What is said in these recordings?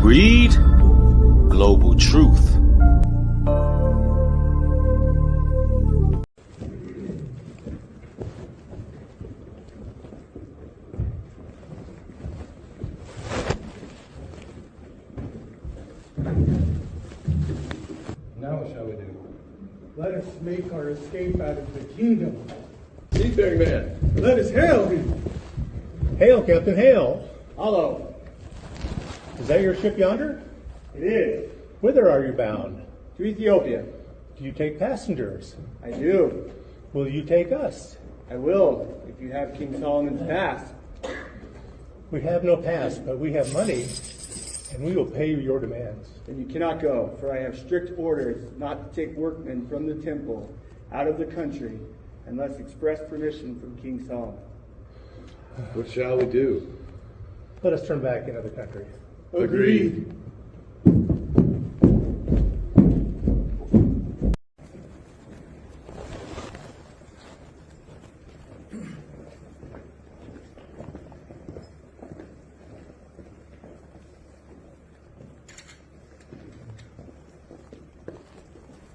Breed Global Truth. Now what shall we do? Let us make our escape out of the kingdom. Seafaring man. Let us hail him. Hail, Captain, hail. Hello. Is that your ship yonder? It is. Whither are you bound? To Ethiopia. Do you take passengers? I do. Will you take us? I will, if you have King Solomon's pass. We have no pass, but we have money, and we will pay you your demands. Then you cannot go, for I have strict orders not to take workmen from the temple out of the country unless express permission from King Solomon. What shall we do? Let us turn back into the country. Agreed.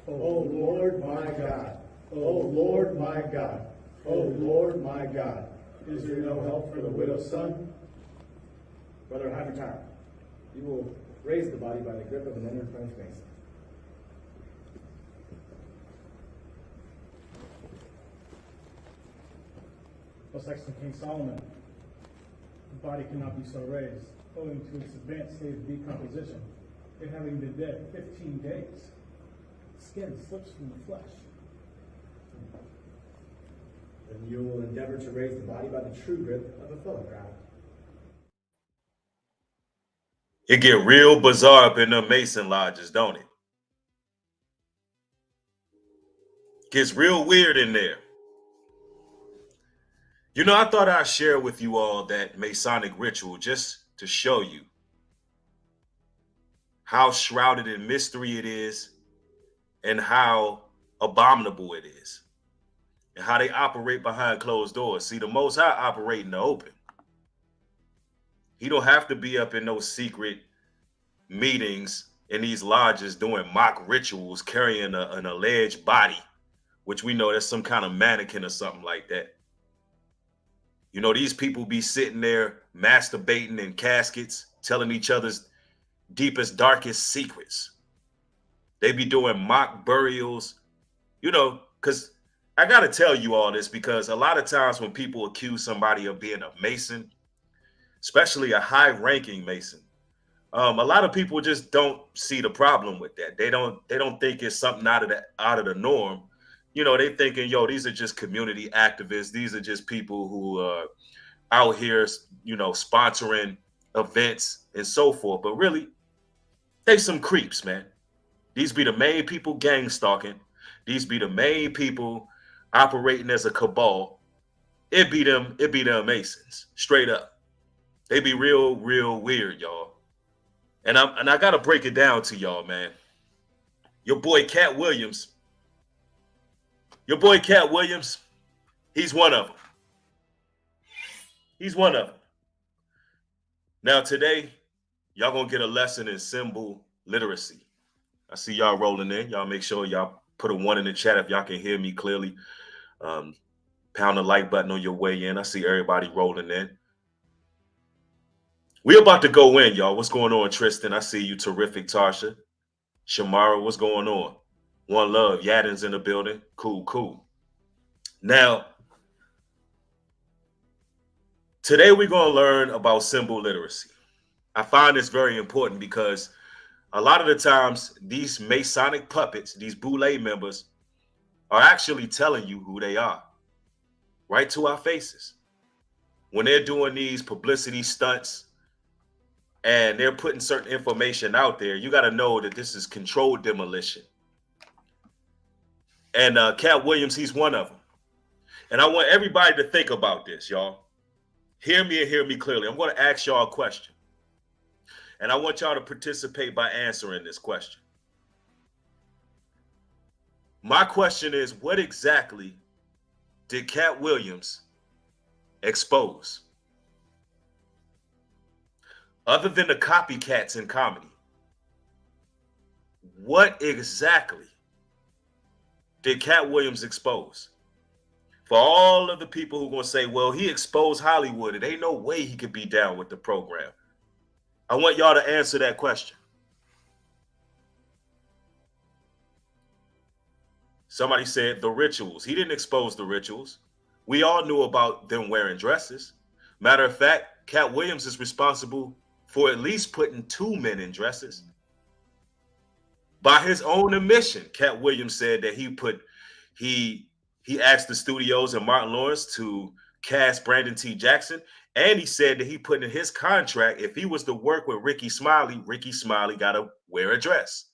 O Lord my God, O Lord my God, O Lord my God, is there no help for the widow's son? Brother, have your time. You will raise the body by the grip of an inner French mason. Most excellent King Solomon, the body cannot be so raised, owing to its advanced state of decomposition. It having been dead 15 days, skin slips from the flesh. Then you will endeavor to raise the body by the true grip of a fellow craft. It get real bizarre up in the Mason lodges, don't it? Gets real weird in there. You know, I thought I'd share with you all that Masonic ritual just to show you how shrouded in mystery it is and how abominable it is and how they operate behind closed doors. See, the Most High operate in the open. He don't have to be up in those secret meetings in these lodges doing mock rituals, carrying an alleged body, which we know that's some kind of mannequin or something like that. You know, these people be sitting there masturbating in caskets, telling each other's deepest, darkest secrets. They be doing mock burials, you know, because I got to tell you all this, because a lot of times when people accuse somebody of being a Mason, especially a high-ranking Mason, a lot of people just don't see the problem with that. They don't think it's something out of the norm. You know, they thinking, yo, these are just community activists. These are just people who are out here, you know, sponsoring events and so forth. But really, they some creeps, man. These be the main people gang stalking. These be the main people operating as a cabal. It be them Masons, straight up. They be real weird, y'all. And I gotta break it down to y'all, man. Your boy Cat Williams, he's one of them. He's one of them. Now today, y'all gonna get a lesson in symbol literacy. I see y'all rolling in. Y'all make sure y'all put a 1 in the chat if y'all can hear me clearly. Pound the like button on your way in. I see everybody rolling in. We're about to go in, y'all. What's going on, Tristan? I see you. Terrific, Tarsha. Shamara, what's going on? One love. Yadin's in the building. Cool. Now, today we're going to learn about symbol literacy. I find this very important because a lot of the times these Masonic puppets, these Boule members, are actually telling you who they are right to our faces. When they're doing these publicity stunts and they're putting certain information out there, you got to know that this is controlled demolition. And Cat Williams, he's one of them. And I want everybody to think about this, y'all. Hear me and hear me clearly. I'm going to ask y'all a question. And I want y'all to participate by answering this question. My question is, what exactly did Cat Williams expose? Other than the copycats in comedy, what exactly did Cat Williams expose? For all of the people who are going to say, well, he exposed Hollywood, it ain't no way he could be down with the program. I want y'all to answer that question. Somebody said the rituals. He didn't expose the rituals. We all knew about them wearing dresses. Matter of fact, Cat Williams is responsible for at least putting 2 men in dresses. By his own admission, Cat Williams said that he asked the studios and Martin Lawrence to cast Brandon T. Jackson, and he said that he put in his contract, if he was to work with Ricky Smiley got to wear a dress.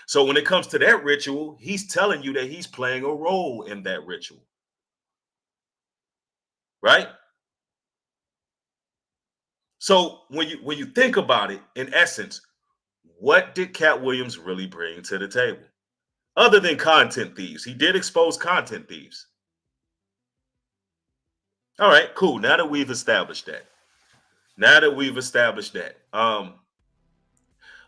So when it comes to that ritual, he's telling you that he's playing a role in that ritual. Right? So when you think about it, in essence, what did Cat Williams really bring to the table? Other than content thieves. He did expose content thieves. All right, cool. Now that we've established that.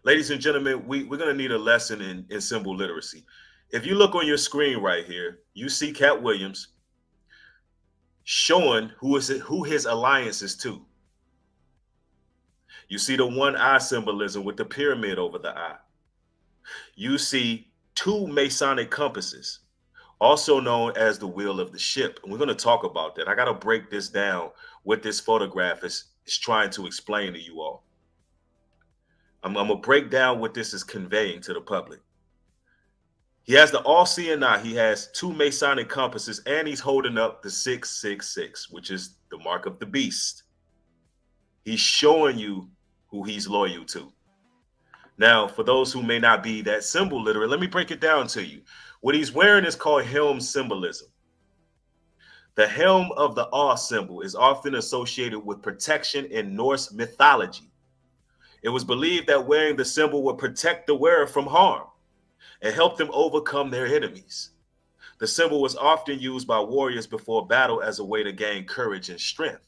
Ladies and gentlemen, we're going to need a lesson in symbol literacy. If you look on your screen right here, you see Cat Williams showing who his alliance is to. You see the one eye symbolism with the pyramid over the eye. You see 2 Masonic compasses, also known as the wheel of the ship. And we're going to talk about that. I got to break this down, what this photograph is trying to explain to you all. I'm going to break down what this is conveying to the public. He has the all-seeing eye. He has 2 Masonic compasses, and he's holding up the 666, which is the mark of the beast. He's showing you who he's loyal to. Now, for those who may not be that symbol literate, let me break it down to you. What he's wearing is called helm symbolism. The helm of the awe symbol is often associated with protection in Norse mythology. It was believed that wearing the symbol would protect the wearer from harm and help them overcome their enemies. The symbol was often used by warriors before battle as a way to gain courage and strength.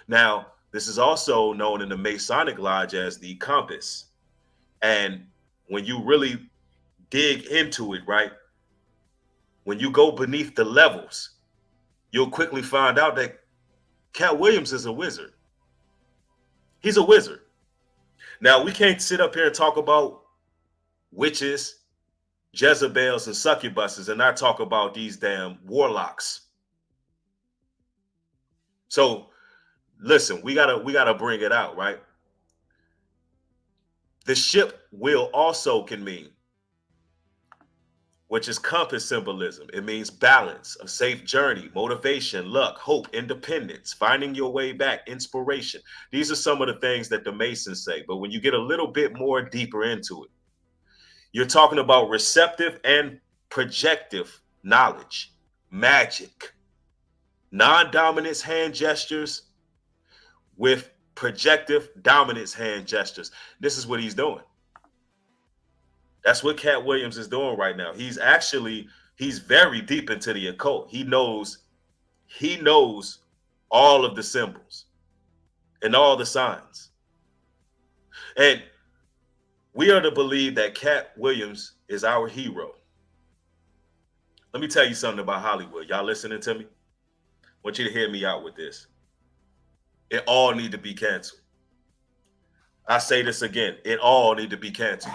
Now, this is also known in the Masonic Lodge as the compass. And when you really dig into it, right, when you go beneath the levels, you'll quickly find out that Cat Williams is a wizard. He's a wizard. Now, we can't sit up here and talk about witches, Jezebels, and succubuses and not talk about these damn warlocks. So, listen, we gotta bring it out, right? The ship wheel also can mean, which is compass symbolism. It means balance, a safe journey, motivation, luck, hope, independence, finding your way back, inspiration. These are some of the things that the Masons say. But when you get a little bit more deeper into it, you're talking about receptive and projective knowledge, magic, non-dominance hand gestures with projective dominance hand gestures. This is what he's doing. That's what Cat Williams is doing right now. He's very deep into the occult. He knows all of the symbols and all the signs. And we are to believe that Cat Williams is our hero. Let me tell you something about Hollywood. Y'all listening to me? I want you to hear me out with this. It all need to be canceled. I say this again. It all need to be canceled.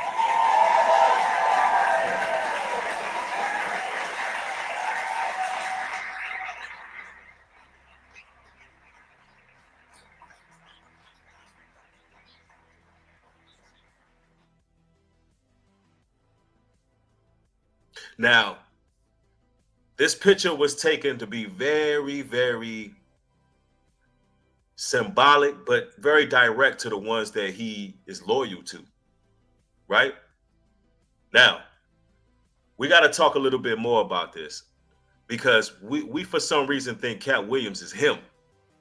Now, this picture was taken to be very, very symbolic, but very direct to the ones that he is loyal to, right? Now, we got to talk a little bit more about this because we for some reason think Cat Williams is him.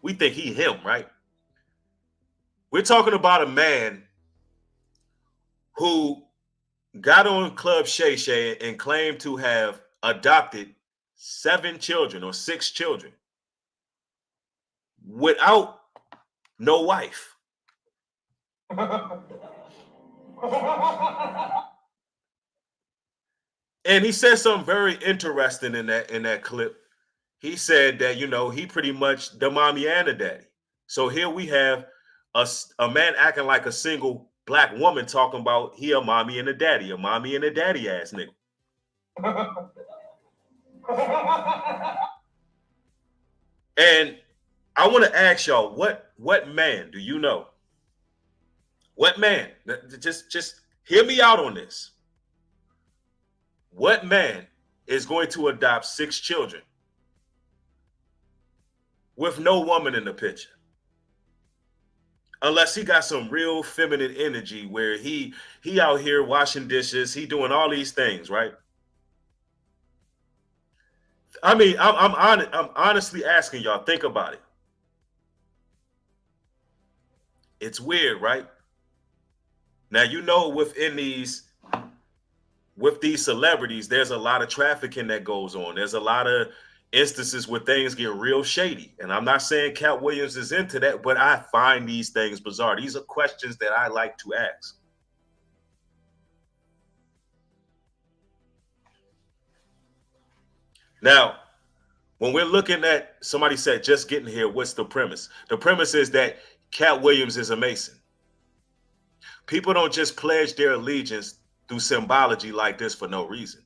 We think he him, right? We're talking about a man who got on Club Shay Shay and claimed to have adopted 7 children or 6 children without no wife. And he said something very interesting in that clip. He said that, he pretty much the mommy and the daddy. So here we have a man acting like a single black woman talking about he a mommy and a daddy ass nigga. And I want to ask y'all, what man do you know? What man? Just hear me out on this. What man is going to adopt 6 children with no woman in the picture? Unless he got some real feminine energy where he out here washing dishes, he doing all these things, right? I mean, I'm honestly asking y'all, think about it. It's weird, right? Now, with these celebrities, there's a lot of trafficking that goes on. There's a lot of instances where things get real shady. And I'm not saying Cat Williams is into that, but I find these things bizarre. These are questions that I like to ask. Now, when we're looking at, somebody said, just getting here, what's the premise? The premise is that Cat Williams is a Mason. People don't just pledge their allegiance through symbology like this for no reason.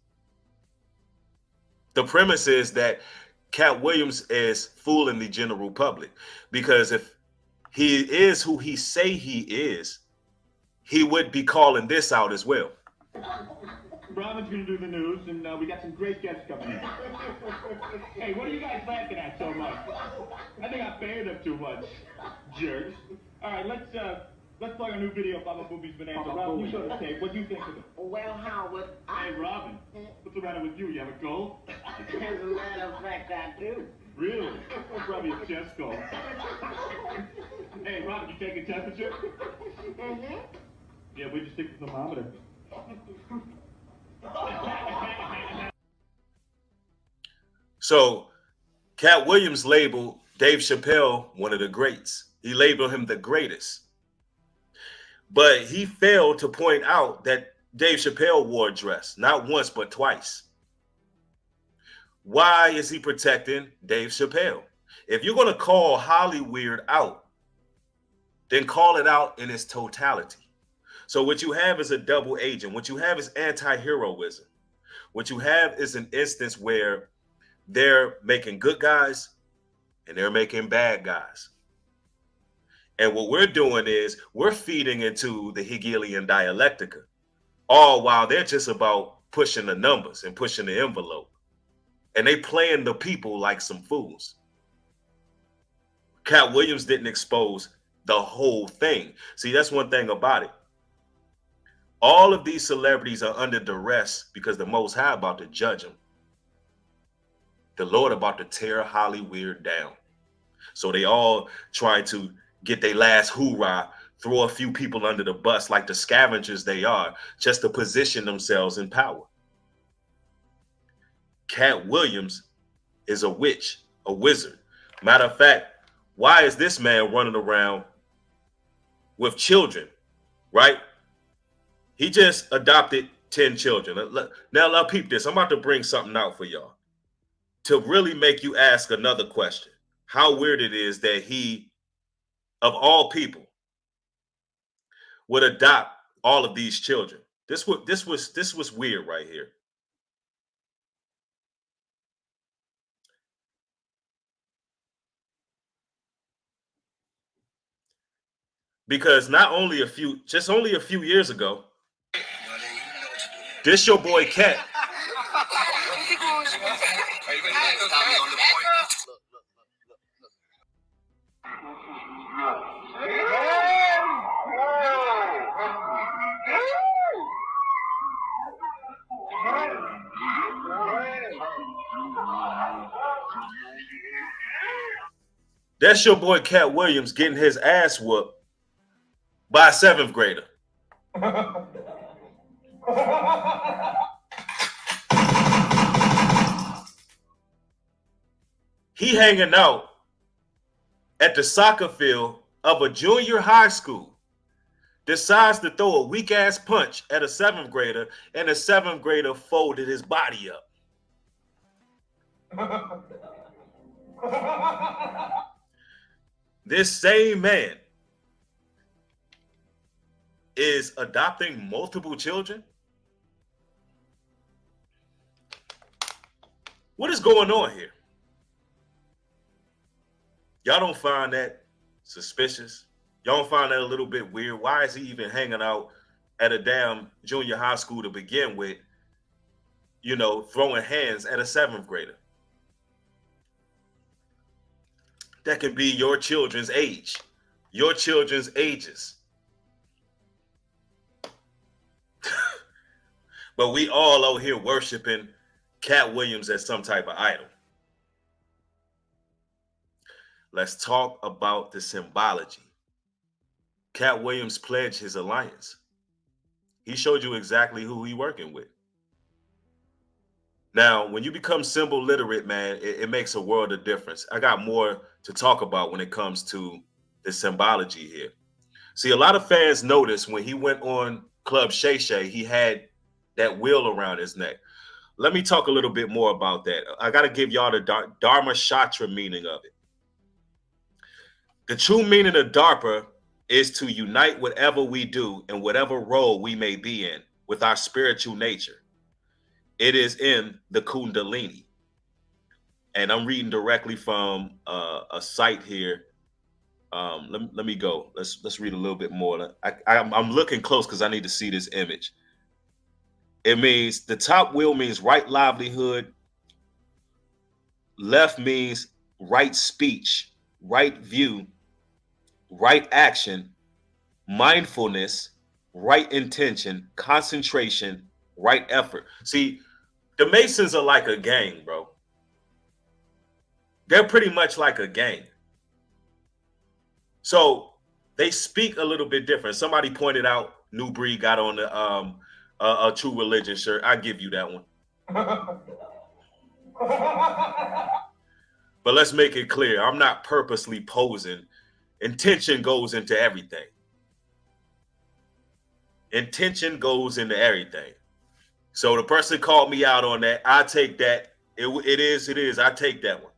The premise is that Cat Williams is fooling the general public, because if he is who he say he is, he would be calling this out as well. Robin's going to do the news, and we got some great guests coming in. Hey, what are you guys laughing at so much? I think I fired up too much, jerks. All right, let's play our new video of Baba Boobie's Bonanza. Robin, you show the tape. What do you think of it? Well, Howard, Hey, Robin, what's the matter with you? You have a cold? as a matter of fact, I do. Really? Probably a chest cold. Hey, Robin, you taking temperature? Mm-hmm. Yeah, we just stick the thermometer. So Cat Williams labeled Dave Chappelle one of the greats. He labeled him the greatest. But he failed to point out that Dave Chappelle wore a dress, not once, but twice. Why is he protecting Dave Chappelle? If you're going to call Hollywood out, then call it out in its totality. So what you have is a double agent. What you have is anti-heroism. What you have is an instance where they're making good guys and they're making bad guys. And what we're doing is we're feeding into the Hegelian dialectica, all while they're just about pushing the numbers and pushing the envelope. And they playing the people like some fools. Cat Williams didn't expose the whole thing. See, that's one thing about it. All of these celebrities are under duress because the Most High about to judge them. The Lord about to tear Hollywood down. So they all try to get their last hoorah, throw a few people under the bus like the scavengers they are, just to position themselves in power. Cat Williams is a witch, a wizard. Matter of fact, why is this man running around with children, right? He just adopted 10 children. Now, peep this. I'm about to bring something out for y'all to really make you ask another question. How weird it is that he, of all people, would adopt all of these children. This was weird right here. Because only a few years ago, this your boy Cat. That's your boy Cat Williams getting his ass whooped by a 7th grader. He hanging out at the soccer field of a junior high school decides to throw a weak ass punch at a 7th grader, and the 7th grader folded his body up. This same man is adopting multiple children. What is going on here? Y'all don't find that suspicious? Y'all don't find that a little bit weird? Why is he even hanging out at a damn junior high school to begin with, you know, throwing hands at a 7th grader? That can be your children's age, your children's ages. But we all out here worshiping Cat Williams as some type of idol. Let's talk about the symbology. Cat Williams pledged his alliance. He showed you exactly who he's working with. Now, when you become symbol literate, man, it makes a world of difference. I got more to talk about when it comes to the symbology here. See, a lot of fans noticed when he went on Club Shay Shay, he had that wheel around his neck. Let me talk a little bit more about that. I got to give y'all the Dharma Shatra meaning of it. The true meaning of DARPA is to unite whatever we do and whatever role we may be in with our spiritual nature. It is in the Kundalini. And I'm reading directly from a site here. Let me go. Let's read a little bit more. I'm looking close because I need to see this image. It means the top wheel means right livelihood. Left means right speech, right view, right action, mindfulness, right intention, concentration, right effort. See, the Masons are like a gang, bro. They're pretty much like a gang. So they speak a little bit different. Somebody pointed out New Breed got on the a True Religion shirt. I give you that one. But let's make it clear. I'm not purposely posing. Intention goes into everything. Intention goes into everything. So the person called me out on that. I take that. It is. I take that one.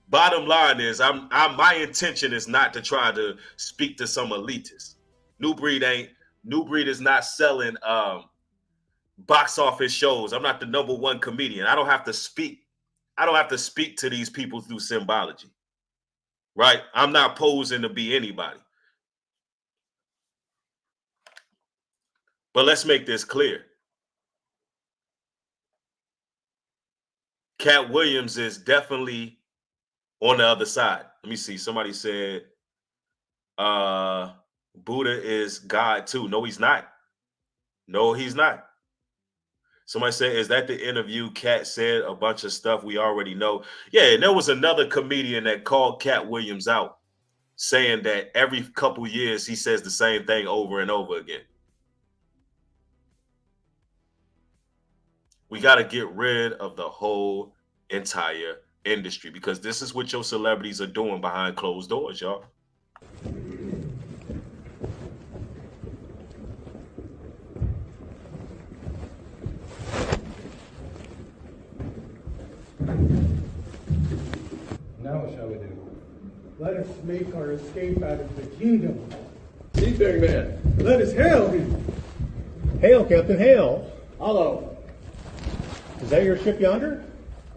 Bottom line is, my intention is not to try to speak to some elitists. New Breed is not selling box office shows. I'm not the #1 comedian. I don't have to speak to these people through symbology. Right? I'm not posing to be anybody. But let's make this clear. Cat Williams is definitely on the other side. Let me see. Somebody said Buddha is God too. No, he's not. No, he's not. Somebody said, is that the interview Cat said a bunch of stuff we already know? Yeah, and there was another comedian that called Cat Williams out, saying that every couple years he says the same thing over and over again. We got to get rid of the whole entire industry, because this is what your celebrities are doing behind closed doors, y'all. Now what shall we do? Let us make our escape out of the kingdom. Seafaring man. Let us hail him. Hail, Captain, hail. Hello. Is that your ship yonder?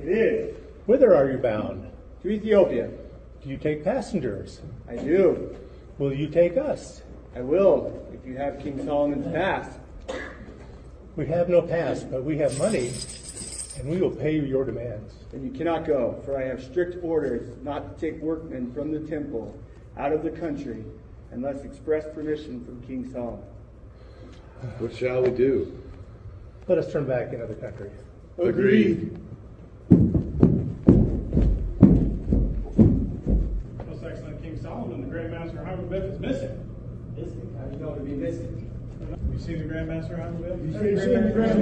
It is. Whither are you bound? To Ethiopia. Do you take passengers? I do. Will you take us? I will, if you have King Solomon's pass. We have no pass, but we have money, and we will pay you your demands. Then you cannot go, for I have strict orders not to take workmen from the temple out of the country unless express permission from King Solomon. What shall we do? Let us turn back into the country. Agreed. Most excellent King Solomon, the Grand Master Harmabeth is missing. Missing? How do you know to be missing? You seen the Grand Master Harmabeth? You seen the Grand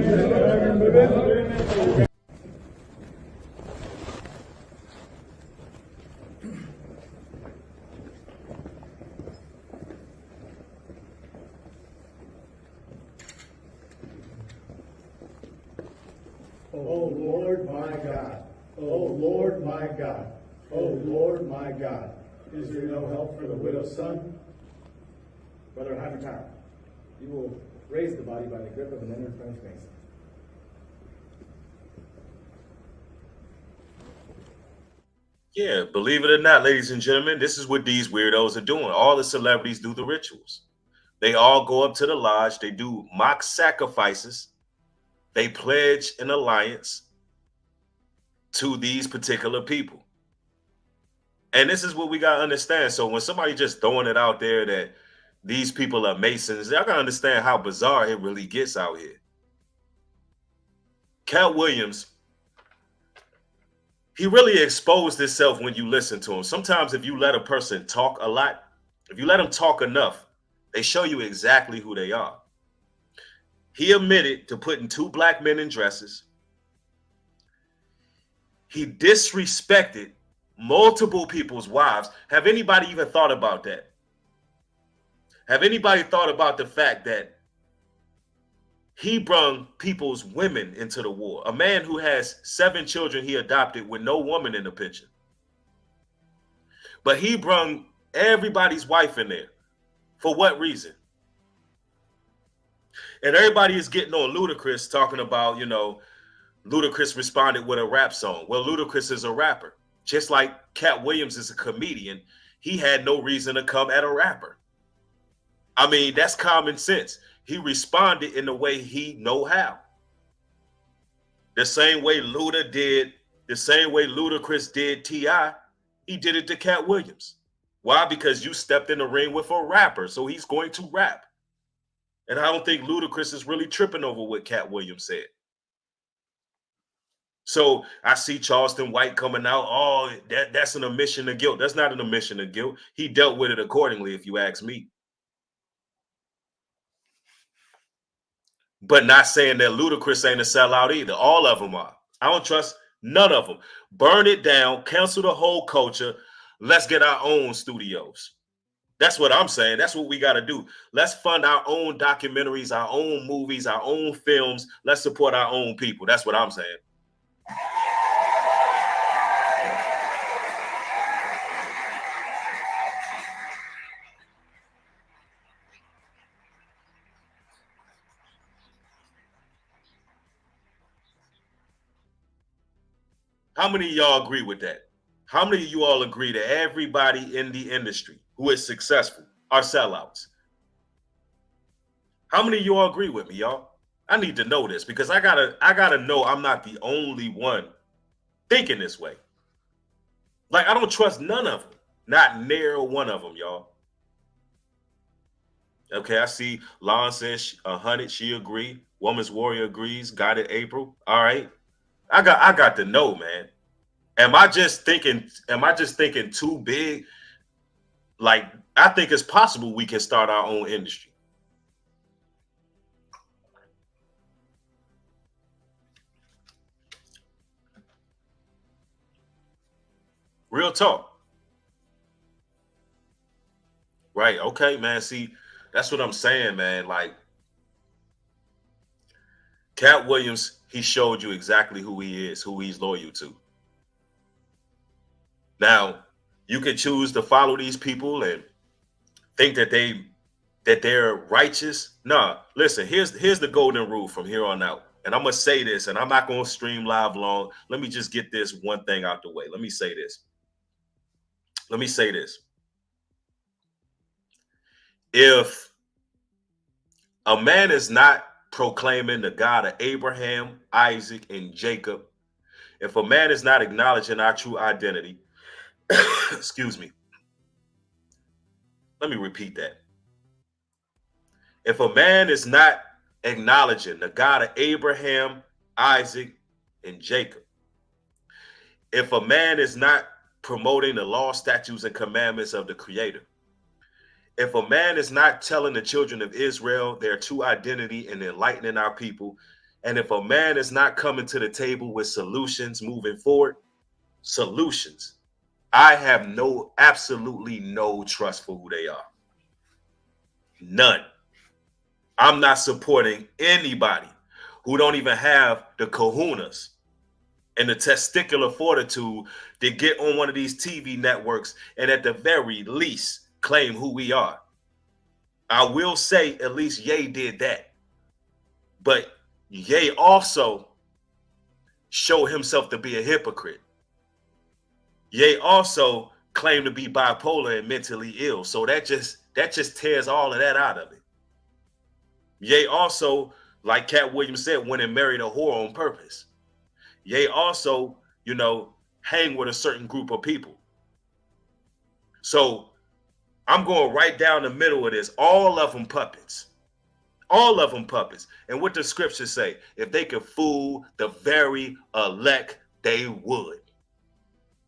Master? Oh Lord my God. Oh Lord my God. Oh Lord my God. Is there no help for the widow's son? Brother, have your time. You will raise the body by the grip of an inner French mason. Yeah, believe it or not, ladies and gentlemen, this is what these weirdos are doing. All the celebrities do the rituals. They all go up to the lodge. They do mock sacrifices. They pledge an alliance to these particular people. And this is what we got to understand. So when somebody just throwing it out there that these people are Masons, y'all got to understand how bizarre it really gets out here. Cat Williams, he really exposed himself when you listen to him. Sometimes if you let a person talk a lot, if you let them talk enough, they show you exactly who they are. He admitted to putting 2 black men in dresses. He disrespected multiple people's wives. Have anybody even thought about that? Have anybody thought about the fact that he brung people's women into the war? A man who has 7 children he adopted with no woman in the picture. But he brung everybody's wife in there. For what reason? And everybody is getting on Ludacris talking about, you know, Ludacris responded with a rap song. Well, Ludacris is a rapper. Just like Cat Williams is a comedian, he had no reason to come at a rapper. I mean, that's common sense. He responded in the way he know how. The same way Luda did, the same way Ludacris did T.I., he did it to Cat Williams. Why? Because you stepped in the ring with a rapper, so he's going to rap. And I don't think Ludacris is really tripping over what Cat Williams said. So I see Charleston White coming out. Oh, that's an admission of guilt. That's not an admission of guilt. He dealt with it accordingly, if you ask me. But not saying that Ludacris ain't a sellout either. All of them are. I don't trust none of them. Burn it down. Cancel the whole culture. Let's get our own studios. That's what I'm saying. That's what we got to do. Let's fund our own documentaries, our own movies, our own films. Let's support our own people. That's what I'm saying. How many of y'all agree with that? How many of you all agree that everybody in the industry who is successful are sellouts? How many of you all agree with me, y'all? I need to know this because I gotta know I'm not the only one thinking this way. Like, I don't trust none of them. Not near one of them, y'all. Okay, I see Lon says 100, she agree. Woman's Warrior agrees. Got it, April. All right. I got to know, man. Am I just thinking too big? Like, I think it's possible we can start our own industry. Real talk. Right. Okay, man. See, that's what I'm saying, man. Like, Cat Williams, he showed you exactly who he is, who he's loyal to. Now, you can choose to follow these people and think that they're righteous. Nah, listen, here's the golden rule from here on out. And I'm gonna say this, and I'm not gonna stream live long. Let me just get this one thing out the way. Let me say this. If a man is not proclaiming the God of Abraham, Isaac, and Jacob, if a man is not acknowledging our true identity, excuse me, let me repeat that. If a man is not acknowledging the God of Abraham, Isaac, and Jacob, if a man is not promoting the law, statutes, and commandments of the Creator, if a man is not telling the children of Israel their true identity and enlightening our people, and if a man is not coming to the table with solutions moving forward, solutions, I have absolutely no trust for who they are. None. I'm not supporting anybody who don't even have the kahunas and the testicular fortitude to get on one of these TV networks and at the very least claim who we are. I will say at least Ye did that. But Ye also showed himself to be a hypocrite. Ye also claimed to be bipolar and mentally ill. So that just tears all of that out of it. Ye also, like Cat Williams said, went and married a whore on purpose. Ye also, hang with a certain group of people. So I'm going right down the middle of this. All of them puppets. All of them puppets. And what the scriptures say, if they could fool the very elect, they would.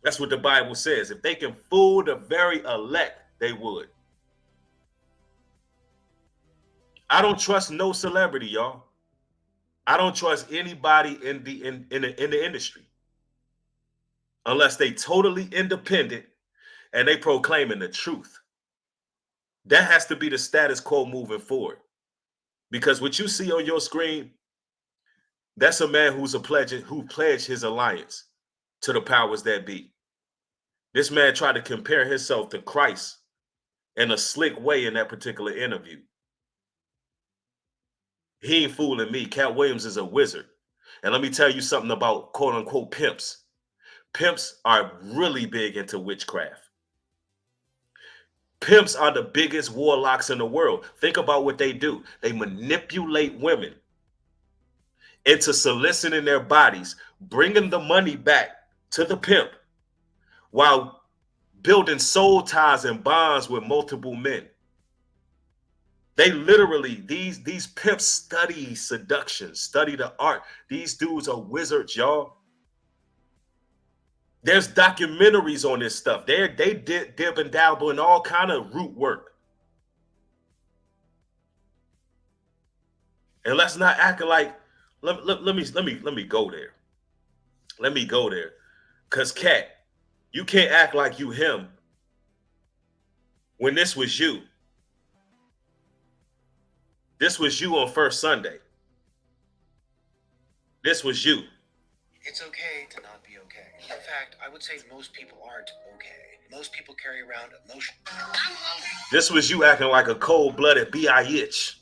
That's what the Bible says. If they can fool the very elect, they would. I don't trust no celebrity, y'all. I don't trust anybody in the industry unless they totally independent and they proclaiming the truth. That has to be the status quo moving forward. Because what you see on your screen, that's a man who pledged his alliance to the powers that be. This man tried to compare himself to Christ in a slick way in that particular interview. He ain't fooling me. Cat Williams is a wizard. And let me tell you something about quote unquote pimps. Pimps are really big into witchcraft. Pimps are the biggest warlocks in the world. Think about what they do. They manipulate women into soliciting their bodies, bringing the money back to the pimp while building soul ties and bonds with multiple men. They literally, these pimps study seduction, study the art. These dudes are wizards, y'all. There's documentaries on this stuff. They dib and dabble in all kind of root work. And let's not act like, let me go there. Let me go there. Cause Cat, you can't act like you him when this was you. This was you on First Sunday. This was you. It's okay to not be okay. In fact, I would say most people aren't okay. Most people carry around emotion. This was you acting like a cold-blooded bitch.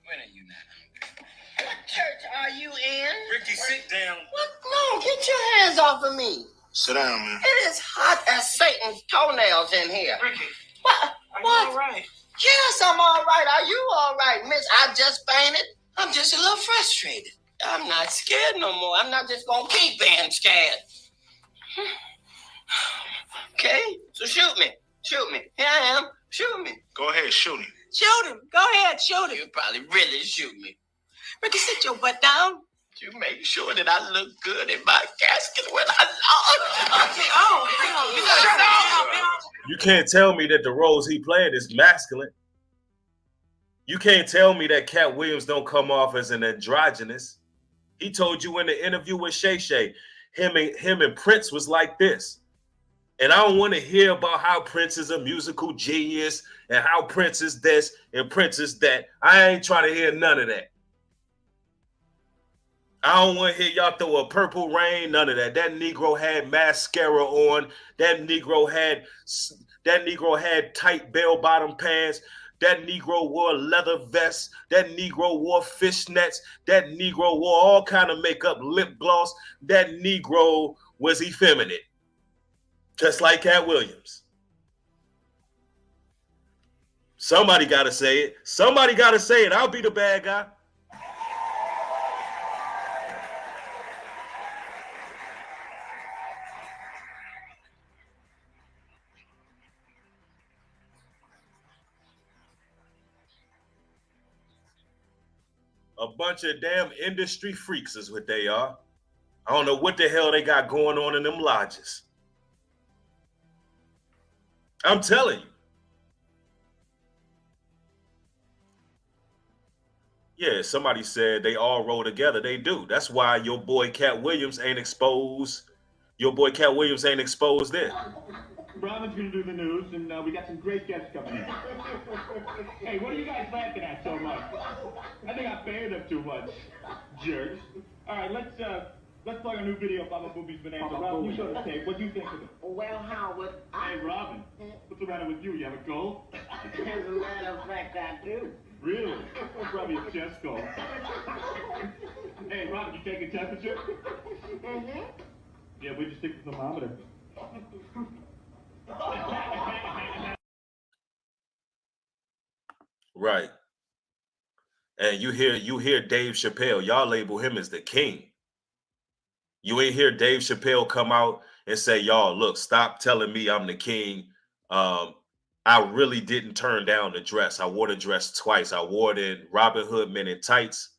When are you now? What church are you in? Ricky, sit down. What? No, get your hands off of me. Sit down, man. It is hot as Satan's toenails in here. Ricky, What? are What? you all right? Yes, I'm all right. Are you all right, miss? I just fainted. I'm just a little frustrated. I'm not scared no more. I'm not just going to keep being scared. Okay? So shoot me. Shoot me. Here I am. Shoot me. Go ahead, shoot him. Shoot him. Go ahead. Shoot him. You probably really shoot me. Ricky, sit your butt down. You make sure that I look good in my casket when I You can't tell me that the roles he played is masculine. You can't tell me that Cat Williams don't come off as an androgynous. He told you in the interview with Shay Shay, him and Prince was like this. And I don't want to hear about how Prince is a musical genius and how Prince is this and Prince is that. I ain't trying to hear none of that. I don't want to hear y'all throw a purple rain, none of that. That Negro had mascara on. That Negro had tight bell-bottom pants. That Negro wore a leather vest. That Negro wore fishnets. That Negro wore all kind of makeup, lip gloss. That Negro was effeminate. Just like Cat Williams. Somebody got to say it. Somebody got to say it. I'll be the bad guy. A bunch of damn industry freaks is what they are. I don't know what the hell they got going on in them lodges. I'm telling you. Yeah, somebody said they all roll together. They do. That's why your boy Cat Williams ain't exposed. Your boy Cat Williams ain't exposed there. Brahman's going to do the news, and we got some great guests coming in. Hey, what are you guys laughing at so much? I think I fired up too much. Jerks. All right, let's Let's play a new video of Baba Boobie's Bonanza. Robin, you show the tape. What do you think of it? Well, Howard, Hey, Robin, what's the matter with you? You have a goal? as a matter of fact, I do. Really? Probably a chest goal. Hey, Robin, you taking temperature? Mm-hmm. Yeah, we just stick the thermometer. Right. And you hear Dave Chappelle, y'all label him as the king. You ain't hear Dave Chappelle come out and say, y'all, look, stop telling me I'm the king. I really didn't turn down the dress. I wore the dress twice. I wore it in Robin Hood Men in Tights.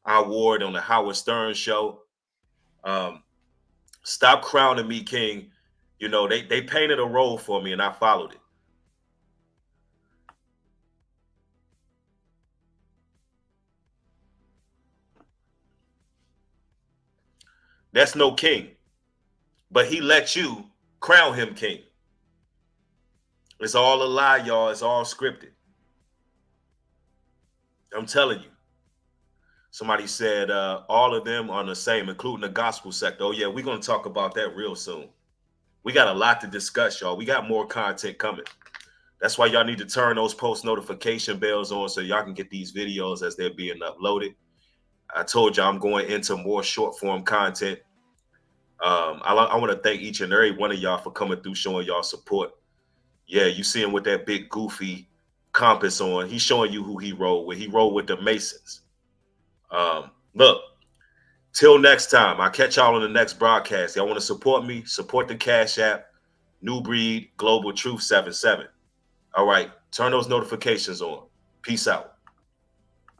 I wore it on the Howard Stern show. Stop crowning me king. You know, they painted a role for me and I followed it. That's no king. But he let you crown him king. It's all a lie, y'all. It's all scripted. I'm telling you. Somebody said all of them are the same, including the gospel sector. Oh, yeah, we're going to talk about that real soon. We got a lot to discuss, y'all. We got more content coming. That's why y'all need to turn those post notification bells on so y'all can get these videos as they're being uploaded. I told y'all I'm going into more short form content. I want to thank each and every one of y'all for coming through, showing y'all support. Yeah, you see him with that big goofy compass on. He's showing you who he rolled with. He rolled with the Masons. Look, till next time, I'll catch y'all on the next broadcast. Y'all want to support me? Support the Cash App, NubreedGlobalTruth77. All right, turn those notifications on. Peace out.